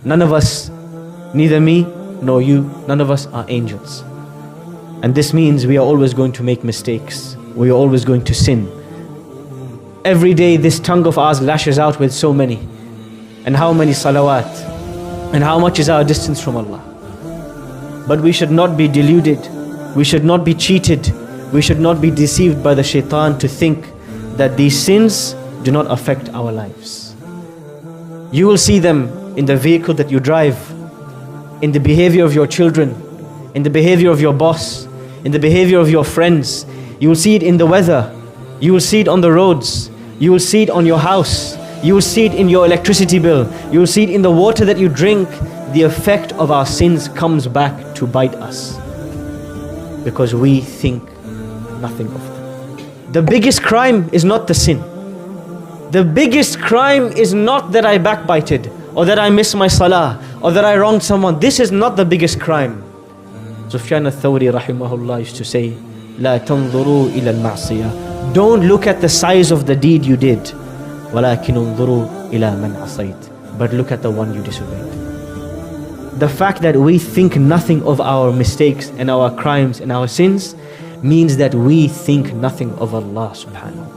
None of us, neither me nor you, none of us are angels. And this means we are always going to make mistakes. We are always going to sin. Every day this tongue of ours lashes out with so many. And how many salawat. And how much is our distance from Allah. But we should not be deluded. We should not be cheated. We should not be deceived by the shaitan to think that these sins do not affect our lives. You will see them in the vehicle that you drive, in the behavior of your children, in the behavior of your boss, in the behavior of your friends. You will see it in the weather. You will see it on the roads. You will see it on your house. You will see it in your electricity bill. You will see it in the water that you drink. The effect of our sins comes back to bite us because we think nothing of them. The biggest crime is not the sin. The biggest crime is not that I backbited or that I missed my salah or that I wronged someone. This is not the biggest crime. Sufyan al-Thawri rahimahullah used to say, لا تنظروا إلى المعصية. Don't look at the size of the deed you did. ولكن انظروا إلى من عصيت. But look at the one you disobeyed. The fact that we think nothing of our mistakes and our crimes and our sins means that we think nothing of Allah subhanahu wa ta'ala.